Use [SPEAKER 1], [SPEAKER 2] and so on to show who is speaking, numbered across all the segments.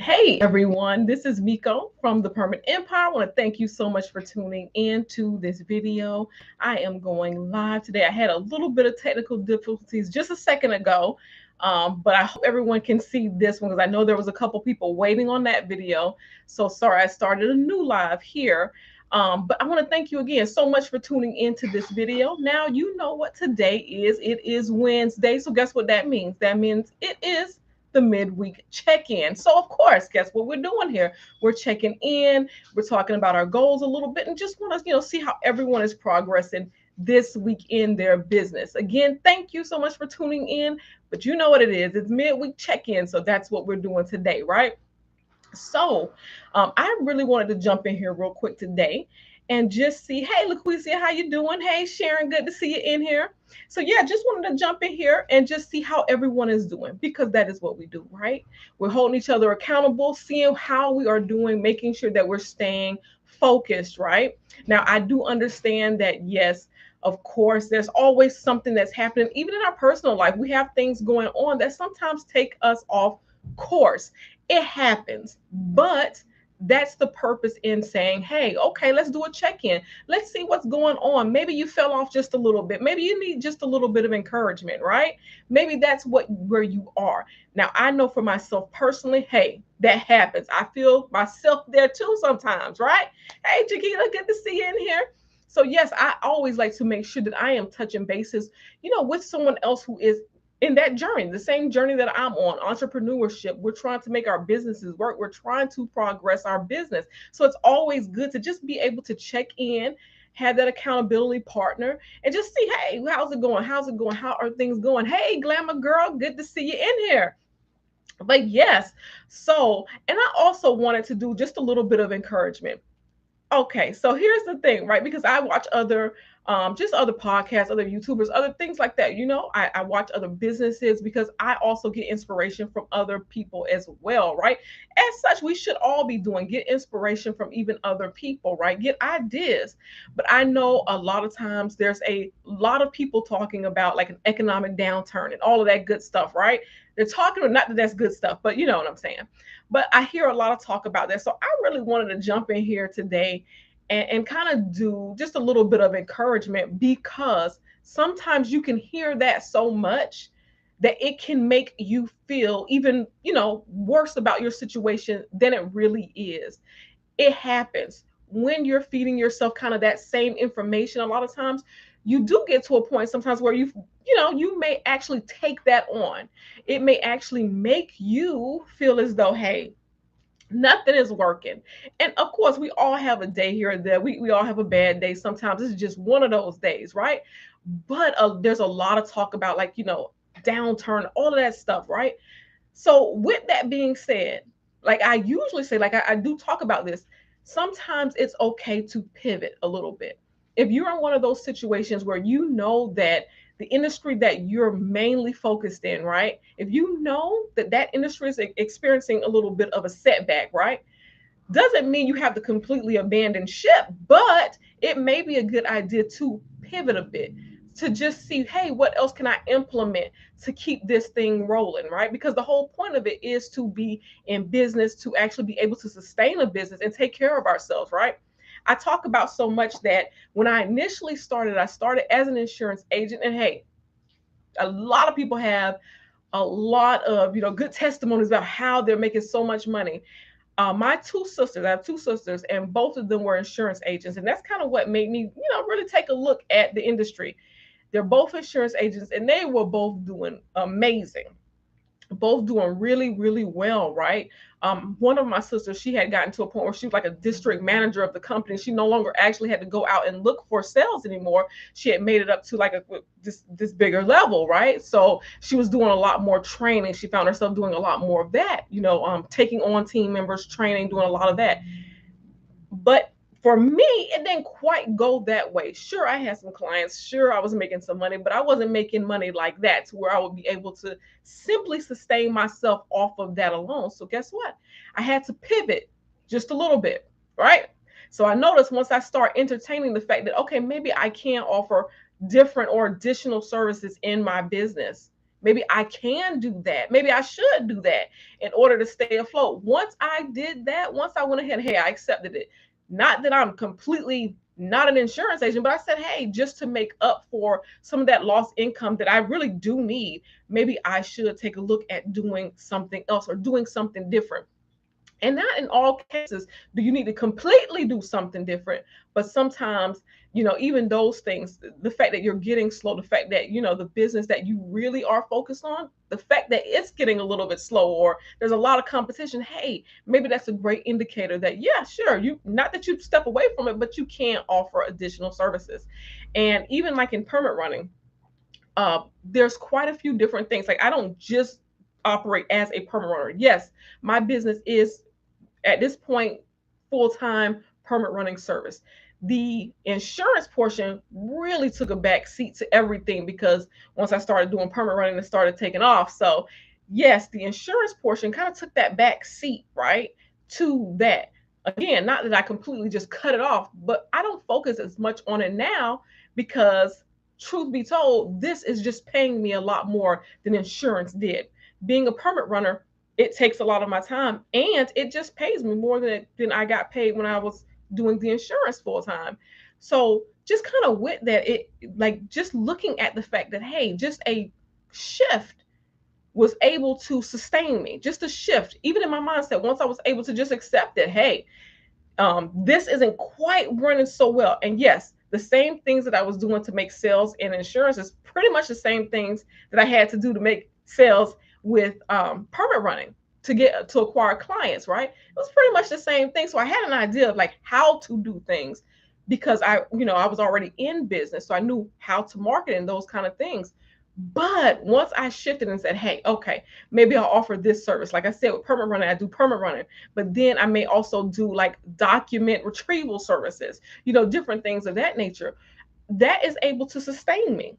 [SPEAKER 1] Hey everyone, this is Miko from the Permanent Empire. I want to thank you so much for tuning in to this video. I am going live today. I had a little bit of technical difficulties just a second ago, but I hope everyone can see this one because I know there was a couple people waiting on that video. So sorry, I started a new live here. But I want to thank you again so much for tuning into this video. Now you know what today is. It is Wednesday. So guess what that means? That means it is the midweek check-in. So of course, guess what we're doing here? We're checking in, we're talking about our goals a little bit and just want to, see how everyone is progressing this week in their business. Again, thank you so much for tuning in, but you know what it is. It's midweek check-in, so that's what we're doing today, right? So I really wanted to jump in here real quick today and just see, hey, LaQuisia, how you doing? Hey, Sharon, good to see you in here. So yeah, just wanted to jump in here and just see how everyone is doing because that is what we do, right? We're holding each other accountable, seeing how we are doing, making sure that we're staying focused, right? Now, I do understand that, yes, of course, there's always something that's happening, even in our personal life. We have things going on that sometimes take us off course. It happens, but that's the purpose in saying, hey, okay, let's do a check-in. Let's see what's going on. Maybe you fell off just a little bit. Maybe you need just a little bit of encouragement, right? Maybe that's where you are. Now, I know for myself personally, hey, that happens. I feel myself there too sometimes, right? Hey, Chiquita, good to see you in here. So yes, I always like to make sure that I am touching bases, with someone else who is in that journey, the same journey that I'm on, entrepreneurship. We're trying to make our businesses work. We're trying to progress our business. So it's always good to just be able to check in, have that accountability partner, and just see, hey, how's it going? How's it going? How are things going? Hey, Glamour Girl, good to see you in here. But yes, so, and I also wanted to do just a little bit of encouragement. Okay, so here's the thing, right? Because I watch other, just other podcasts, other YouTubers, other things like that. I watch other businesses because I also get inspiration from other people as well, right? As such, we should all be doing get inspiration from even other people, right? Get ideas. But I know a lot of times there's a lot of people talking about like an economic downturn and all of that good stuff, right? They're talking, not that that's good stuff, but you know what I'm saying. But I hear a lot of talk about that. So I really wanted to jump in here today and kind of do just a little bit of encouragement because sometimes you can hear that so much that it can make you feel even, worse about your situation than it really is. It happens when you're feeding yourself kind of that same information. A lot of times you do get to a point sometimes where you may actually take that on. It may actually make you feel as though, hey, nothing is working. And of course, we all have a day here and there. We all have a bad day. Sometimes this is just one of those days, right? But there's a lot of talk about, like, downturn, all of that stuff, right? So, with that being said, like I usually say, like I do talk about this, sometimes it's okay to pivot a little bit. If you're in one of those situations where you know that the industry that you're mainly focused in, right? If you know that that industry is experiencing a little bit of a setback, right? Doesn't mean you have to completely abandon ship, but it may be a good idea to pivot a bit to just see, hey, what else can I implement to keep this thing rolling, right? Because the whole point of it is to be in business, to actually be able to sustain a business and take care of ourselves, right? I talk about so much that when I initially started, I started as an insurance agent, and hey, a lot of people have a lot of good testimonies about how they're making so much money. My two sisters, I have two sisters, and both of them were insurance agents. And that's kind of what made me, really take a look at the industry. They're both insurance agents, and they were both doing amazing, both doing really, really well, right? One of my sisters, she had gotten to a point where she was like a district manager of the company. She no longer actually had to go out and look for sales anymore. She had made it up to like this bigger level, right? So she was doing a lot more training. She found herself doing a lot more of that, taking on team members, training, doing a lot of that. But for me, it didn't quite go that way. Sure, I had some clients. Sure, I was making some money, but I wasn't making money like that to where I would be able to simply sustain myself off of that alone. So guess what? I had to pivot just a little bit, right? So I noticed once I start entertaining the fact that, okay, maybe I can offer different or additional services in my business. Maybe I can do that. Maybe I should do that in order to stay afloat. Once I did that, once I went ahead, hey, I accepted it. Not that I'm completely not an insurance agent, but I said, hey, just to make up for some of that lost income that I really do need, maybe I should take a look at doing something else or doing something different. And not in all cases do you need to completely do something different, but sometimes, even those things, the fact that you're getting slow, the fact that, the business that you really are focused on, the fact that it's getting a little bit slow or there's a lot of competition, hey, maybe that's a great indicator that, yeah, sure, you, not that you step away from it, but you can offer additional services. And even like in permit running, there's quite a few different things. Like, I don't just operate as a permit runner. Yes, my business is at this point full-time permit running service. The insurance portion really took a back seat to everything because once I started doing permit running, it started taking off. So yes, the insurance portion kind of took that back seat, right, to that. Again, not that I completely just cut it off, but I don't focus as much on it now because, truth be told, this is just paying me a lot more than insurance did. Being a permit runner, it takes a lot of my time and it just pays me more than I got paid when I was doing the insurance full time. So just kind of with that, it, like, just looking at the fact that, hey, just a shift was able to sustain me, just a shift, even in my mindset. Once I was able to just accept that, hey, this isn't quite running so well. And yes, the same things that I was doing to make sales in insurance is pretty much the same things that I had to do to make sales with permit running to acquire clients, right? It was pretty much the same thing. So I had an idea of like how to do things because I was already in business. So I knew how to market and those kind of things. But once I shifted and said, hey, okay, maybe I'll offer this service. Like I said, with permit running, I do permit running, but then I may also do like document retrieval services, different things of that nature. That is able to sustain me.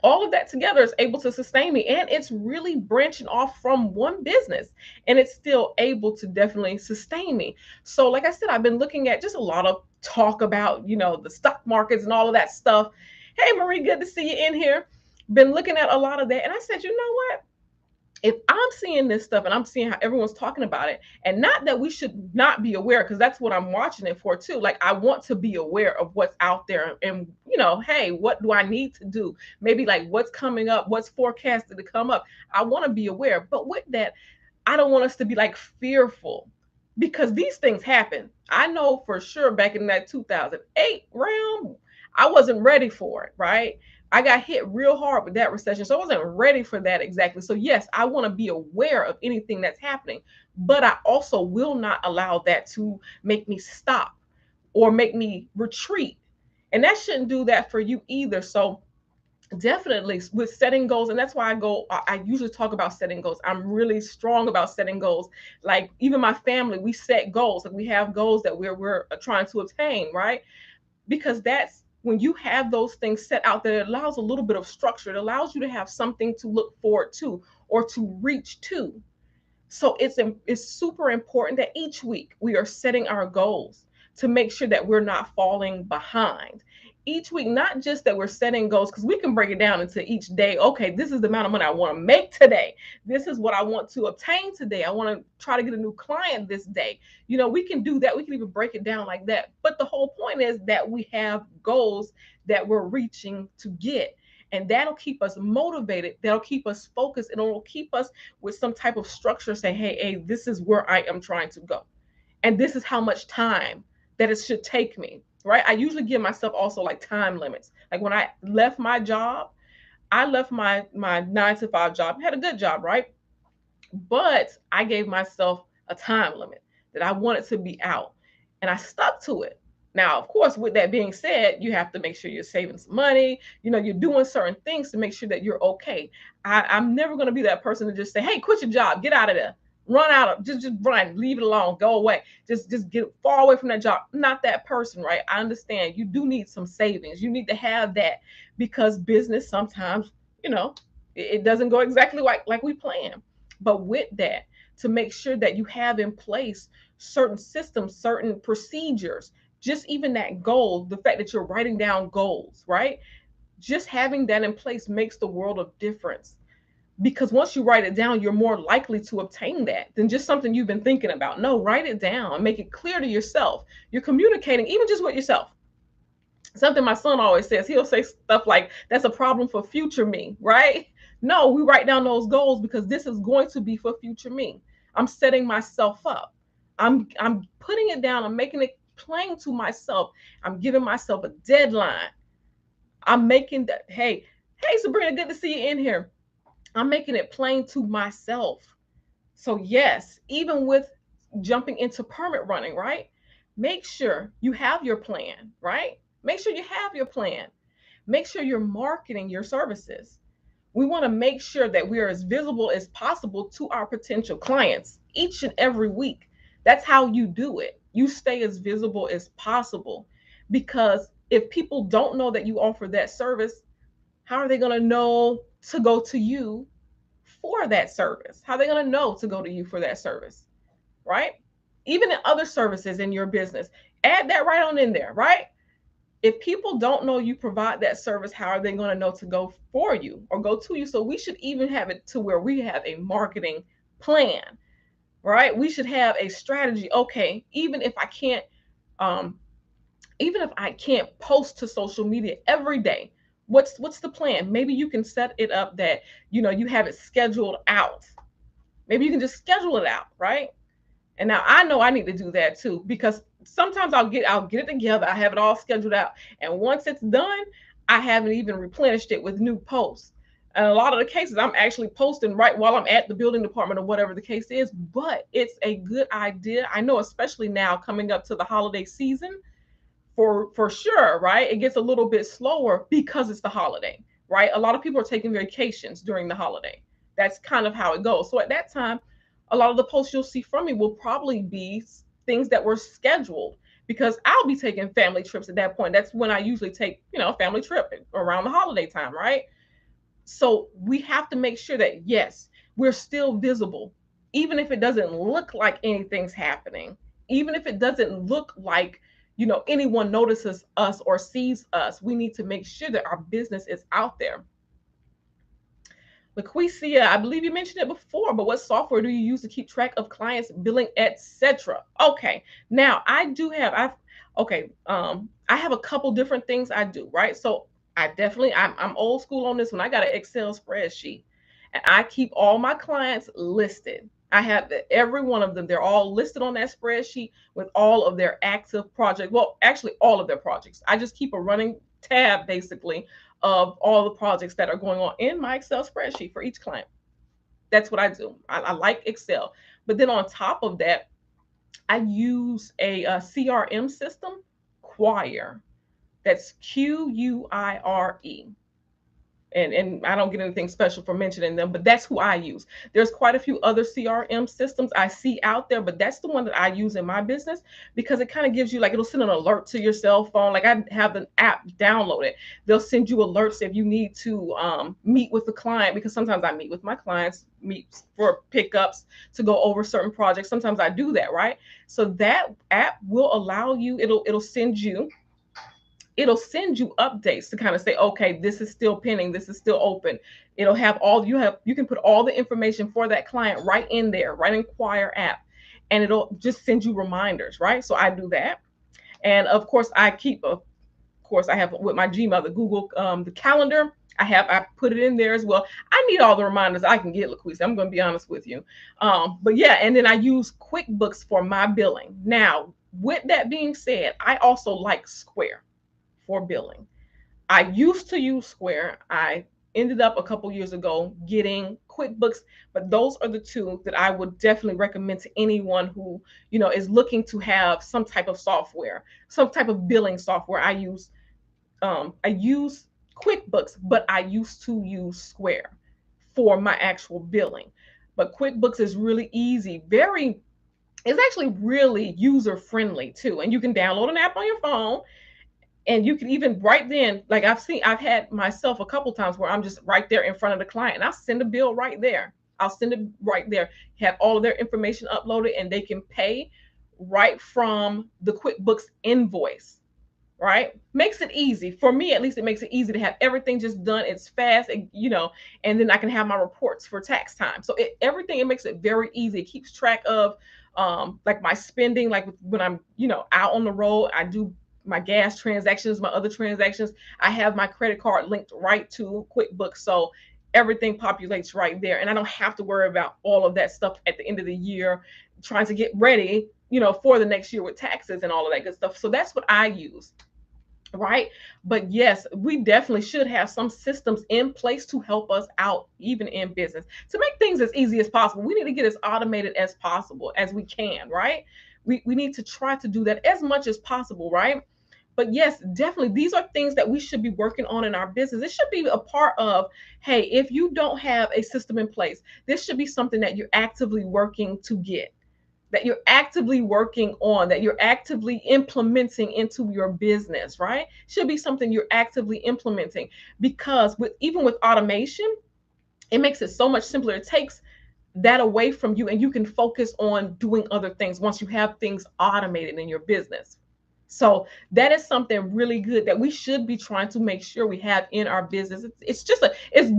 [SPEAKER 1] All of that together is able to sustain me. And it's really branching off from one business and it's still able to definitely sustain me. So, like I said, I've been looking at just a lot of talk about, the stock markets and all of that stuff. Hey, Marie, good to see you in here. Been looking at a lot of that. And I said, you know what? If I'm seeing this stuff and I'm seeing how everyone's talking about it, and not that we should not be aware, because that's what I'm watching it for too. Like, I want to be aware of what's out there and, hey, what do I need to do? Maybe like what's coming up, what's forecasted to come up. I want to be aware. But with that, I don't want us to be like fearful because these things happen. I know for sure back in that 2008 realm, I wasn't ready for it, right? I got hit real hard with that recession. So I wasn't ready for that exactly. So, yes, I want to be aware of anything that's happening, but I also will not allow that to make me stop or make me retreat. And that shouldn't do that for you either. So, definitely with setting goals, and that's why I usually talk about setting goals. I'm really strong about setting goals. Like, even my family, we set goals. Like, we have goals that we're trying to attain, right? Because that's when you have those things set out there, it allows a little bit of structure. It allows you to have something to look forward to or to reach to. So it's super important that each week we are setting our goals to make sure that we're not falling behind. Each week, not just that we're setting goals, because we can break it down into each day. Okay, this is the amount of money I want to make today. This is what I want to obtain today. I want to try to get a new client this day. We can do that. We can even break it down like that. But the whole point is that we have goals that we're reaching to get. And that'll keep us motivated. That'll keep us focused. And it'll keep us with some type of structure. Say, hey, this is where I am trying to go. And this is how much time that it should take me, right? I usually give myself also like time limits. Like, when I left my job, I left my 9 to 5 job. I had a good job, right? But I gave myself a time limit that I wanted to be out. And I stuck to it. Now, of course, with that being said, you have to make sure you're saving some money. You're doing certain things to make sure that you're okay. I'm never going to be that person to just say, hey, quit your job, get out of there, run out of, just run, leave it alone, go away, just get far away from that job. I'm not that person, right? I understand you do need some savings. You need to have that because business sometimes, it doesn't go exactly like we plan. But with that, to make sure that you have in place certain systems, certain procedures, just even that goal, the fact that you're writing down goals, right? Just having that in place makes the world of difference. because once you write it down, you're more likely to obtain that than just something you've been thinking about. No, write it down and make it clear to yourself. You're communicating even just with yourself. Something my son always says, he'll say stuff like, that's a problem for future me, right? No, we write down those goals because this is going to be for future me. I'm setting myself up. I'm putting it down. I'm making it plain to myself. I'm giving myself a deadline. I'm making that, hey, Sabrina, good to see you in here. I'm making it plain to myself. So, yes, even with jumping into permit running, right? Make sure you have your plan, right? Make sure you have your plan. Make sure you're marketing your services. We want to make sure that we are as visible as possible to our potential clients each and every week. That's how you do it. You stay as visible as possible, because if people don't know that you offer that service, how are they going to know to go to you for that service? How are they going to know to go to you for that service? Right? Even in other services in your business, add that right on in there, right? If people don't know you provide that service, how are they going to know to go for you or go to you? So we should even have it to where we have a marketing plan, right? We should have a strategy. Okay, um, even if I can't post to social media every day, what's the plan? Maybe you can set it up that you have it scheduled out. Maybe you can just schedule it out, right? And now I know I need to do that too, because sometimes I'll get it together. I have it all scheduled out. And once it's done, I haven't even replenished it with new posts. And a lot of the cases I'm actually posting right while I'm at the building department or whatever the case is, but it's a good idea. I know, especially now coming up to the holiday season, for sure, right? It gets a little bit slower because it's the holiday, right? A lot of people are taking vacations during the holiday. That's kind of how it goes. So at that time, a lot of the posts you'll see from me will probably be things that were scheduled, because I'll be taking family trips at that point. That's when I usually take, a family trip around the holiday time, right? So we have to make sure that, yes, we're still visible, even if it doesn't look like anything's happening, even if it doesn't look like, anyone notices us or sees us. We need to make sure that our business is out there. LaQuisia, I believe you mentioned it before, but what software do you use to keep track of clients, billing, etc.? Okay, now I have a couple different things I do, right? So I'm old school on this one. I got an Excel spreadsheet, and I keep all my clients listed. I have every one of them. They're all listed on that spreadsheet with all of their active projects. Well, actually, all of their projects. I just keep a running tab basically of all the projects that are going on in my Excel spreadsheet for each client. That's what I do. I like Excel. But then on top of that, I use a CRM system, Quire. That's Quire. And I don't get anything special for mentioning them, but that's who I use. There's quite a few other CRM systems I see out there, but that's the one that I use in my business, because it kind of gives you, like, it'll send an alert to your cell phone. Like, I have an app downloaded. They'll send you alerts if you need to meet with the client, because sometimes I meet with my clients, meet for pickups to go over certain projects. Sometimes I do that, right? So that app will allow you, it'll send you updates to kind of say, okay, this is still pending, this is still open. It'll have you can put all the information for that client right in there, right in Quire app, and it'll just send you reminders, right? So I do that. And of course I have with my Gmail, the Google, the calendar. I put it in there as well. I need all the reminders I can get, LaQuisa. I'm going to be honest with you. But yeah, and then I use QuickBooks for my billing. Now, with that being said, I also like Square for billing. I used to use Square. I ended up a couple years ago getting QuickBooks, but those are the two that I would definitely recommend to anyone who, is looking to have some type of software, some type of billing software. I use QuickBooks, but I used to use Square for my actual billing. But QuickBooks is really easy, it's actually really user friendly too. And you can download an app on your phone, and you can even right then, like I've had myself a couple times where I'm just right there in front of the client and I'll send a bill right there. I'll send it right there, have all of their information uploaded, and they can pay right from the QuickBooks invoice, right? Makes it easy. For me, at least, it makes it easy to have everything just done. It's fast, and then I can have my reports for tax time. So everything, it makes it very easy. It keeps track of like my spending, like when I'm, out on the road, I do my gas transactions, my other transactions. I have my credit card linked right to QuickBooks. So everything populates right there. And I don't have to worry about all of that stuff at the end of the year, trying to get ready, for the next year with taxes and all of that good stuff. So that's what I use. Right. But yes, we definitely should have some systems in place to help us out, even in business, to make things as easy as possible. We need to get as automated as possible as we can. Right. We need to try to do that as much as possible. Right. But yes, definitely, these are things that we should be working on in our business. It should be a part of, hey, if you don't have a system in place, this should be something that you're actively working to get, that you're actively working on, that you're actively implementing into your business, right? Should be something you're actively implementing, because even with automation, it makes it so much simpler. It takes that away from you, and you can focus on doing other things once you have things automated in your business. So that is something really good that we should be trying to make sure we have in our business. It's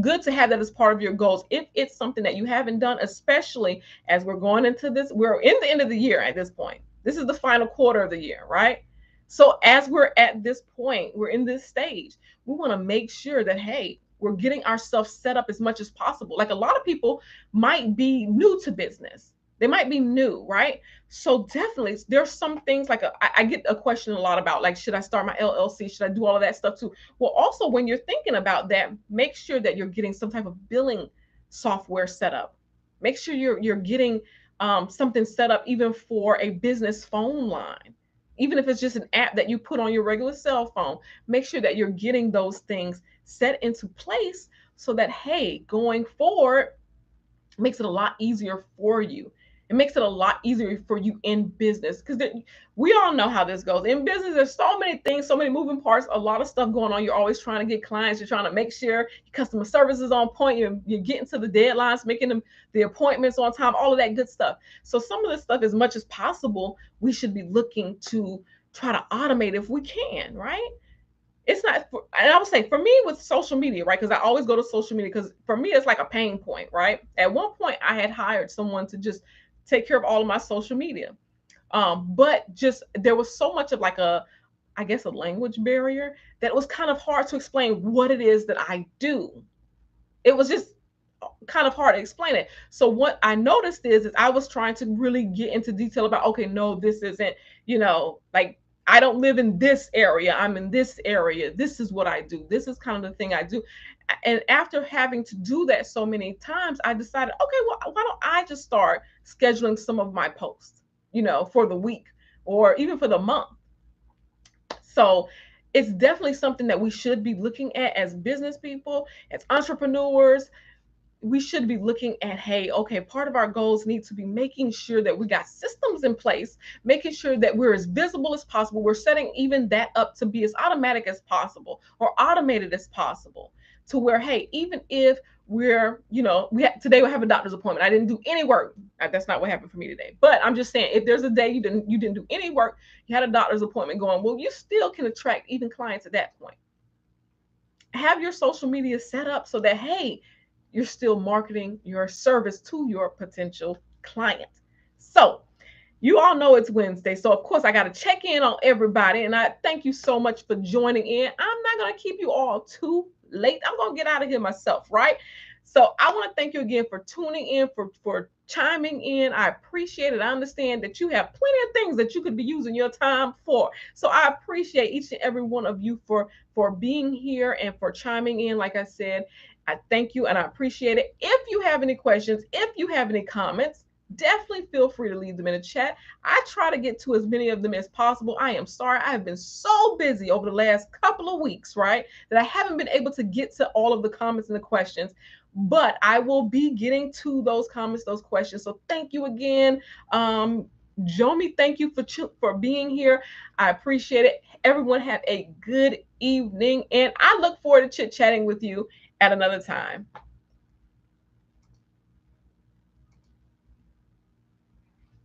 [SPEAKER 1] good to have that as part of your goals. If it's something that you haven't done, especially as we're going into this, we're in the end of the year at this point. This is the final quarter of the year, right? So as we're at this point, we're in this stage, we want to make sure that, hey, we're getting ourselves set up as much as possible. Like, a lot of people might be new to business. They might be new, right? So definitely, there's some things like I get a question a lot about, like, should I start my LLC? Should I do all of that stuff too? Well, also, when you're thinking about that, make sure that you're getting some type of billing software set up. Make sure you're getting something set up even for a business phone line. Even if it's just an app that you put on your regular cell phone, make sure that you're getting those things set into place, so that, hey, going forward, makes it a lot easier for you. It makes it a lot easier for you in business, because we all know how this goes. In business, there's so many things, so many moving parts, a lot of stuff going on. You're always trying to get clients. You're trying to make sure your customer service is on point. You're getting to the deadlines, making the appointments on time, all of that good stuff. So some of this stuff, as much as possible, we should be looking to try to automate if we can, right? It's not for, and I was saying, for me with social media, right? Because I always go to social media, because for me it's like a pain point, right? At one point I had hired someone to just take care of all of my social media. But just there was so much of like I guess a language barrier, that it was kind of hard to explain what it is that I do. It was just kind of hard to explain it. So what I noticed is I was trying to really get into detail about, okay, no, this isn't, like, I don't live in this area. I'm in this area. This is what I do. This is kind of the thing I do. And after having to do that so many times, I decided, okay, well, why don't I just start scheduling some of my posts, for the week or even for the month. So it's definitely something that we should be looking at as business people, as entrepreneurs. We should be looking at, hey, okay, part of our goals need to be making sure that we got systems in place, making sure that we're as visible as possible. We're setting even that up to be as automatic as possible, or automated as possible, to where, hey, even if we're, today we have a doctor's appointment. I didn't do any work. That's not what happened for me today. But I'm just saying, if there's a day you didn't do any work, you had a doctor's appointment going, well, you still can attract even clients at that point. Have your social media set up so that, hey, you're still marketing your service to your potential client. So you all know it's Wednesday. So of course I got to check in on everybody. And I thank you so much for joining in. I'm not going to keep you all too late. I'm going to get out of here myself, right? So I want to thank you again for tuning in, for chiming in. I appreciate it. I understand that you have plenty of things that you could be using your time for. So I appreciate each and every one of you for being here and for chiming in. Like I said, I thank you and I appreciate it. If you have any questions, if you have any comments, definitely feel free to leave them in the chat. I try to get to as many of them as possible. I am sorry. I have been so busy over the last couple of weeks, right, that I haven't been able to get to all of the comments and the questions. But I will be getting to those comments, those questions. So thank you again. Jomi, thank you for being here. I appreciate it. Everyone have a good evening. And I look forward to chit-chatting with you at another time.